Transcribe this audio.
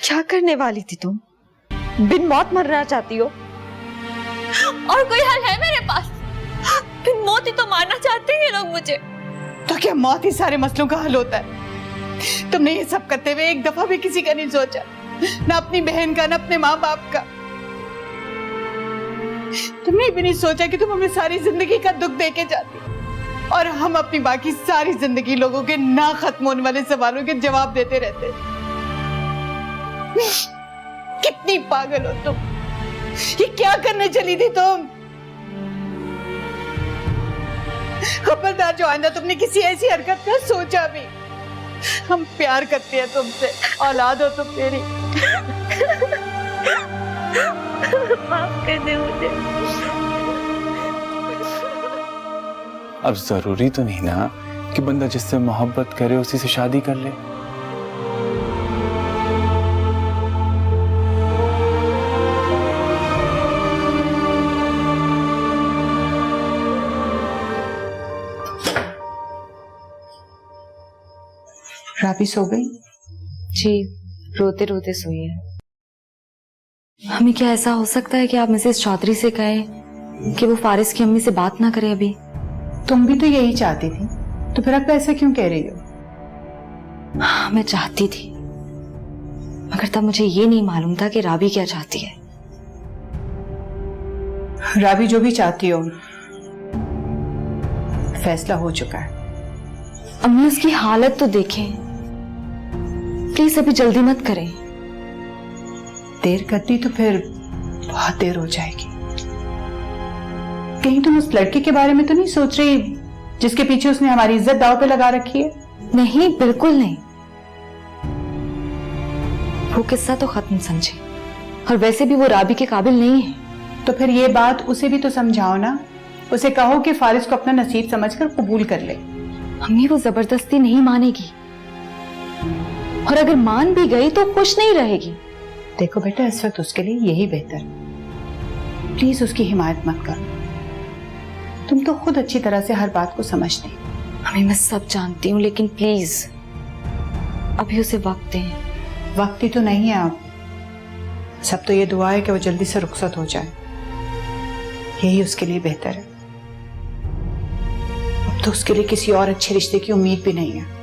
क्या करने वाली थी तुम? बिन मौत मरना चाहती हो? और कोई हल है मेरे पास? बिन मौत ही तो मारना चाहते हैं ये लोग मुझे। तो क्या मौत ही सारे मसलों का हल होता है? तुमने ये सब करते हुए एक दफा भी किसी का नहीं सोचा, ना अपनी बहन का, ना अपने माँ बाप का। तुमने भी नहीं सोचा कि तुम हमें सारी जिंदगी का दुख देके जाती और हम अपनी बाकी सारी जिंदगी लोगों के ना खत्म होने वाले सवालों के जवाब देते रहते। कितनी पागल हो तुम! ये क्या करने चली थी तुम? खबरदार जो आइंदा तुमने किसी ऐसी हरकत का सोचा भी। हम प्यार करते हैं तुमसे, औलाद हो तुम मेरी। माफ कर दे मुझे। अब जरूरी तो नहीं ना कि बंदा जिससे मोहब्बत करे उसी से शादी कर ले। राबी सो गई? जी, रोते रोते सोई है। हमें क्या ऐसा हो सकता है कि आप मिसेस चौधरी से कहें कि वो फारिस की अम्मी से बात ना करे अभी? तुम भी तो यही चाहती थी, तो फिर अब ऐसा क्यों कह रही हो? हाँ, मैं चाहती थी, मगर तब मुझे ये नहीं मालूम था कि राबी क्या चाहती है। राबी जो भी चाहती हो, फैसला हो चुका है। अम्मी उसकी हालत तो देखें, प्लीज अभी जल्दी मत करें। देर करती तो फिर बहुत देर हो जाएगी। कहीं तुम उस लड़के के बारे में तो नहीं सोच रही जिसके पीछे उसने हमारी इज्जत दांव पे लगा रखी है? नहीं, बिल्कुल नहीं। वो किस्सा तो खत्म समझे, और वैसे भी वो राबी के काबिल नहीं है। तो फिर ये बात उसे भी तो समझाओ ना। उसे कहो कि फारिस को अपना नसीब समझकर कबूल कर ले। अम्मी वो जबरदस्ती नहीं मानेगी, और अगर मान भी गई तो खुश नहीं रहेगी। देखो बेटा, इस वक्त उसके लिए यही बेहतर है। प्लीज उसकी हिमायत मत करो। तुम तो खुद अच्छी तरह से हर बात को समझती। अम्मी मैं सब जानती हूँ, लेकिन प्लीज अभी उसे वक्त दें। वक्त ही तो नहीं है अब। सब तो ये दुआ है कि वो जल्दी से रुखसत हो जाए। यही उसके लिए बेहतर है। अब तो उसके लिए किसी और अच्छे रिश्ते की उम्मीद भी नहीं है।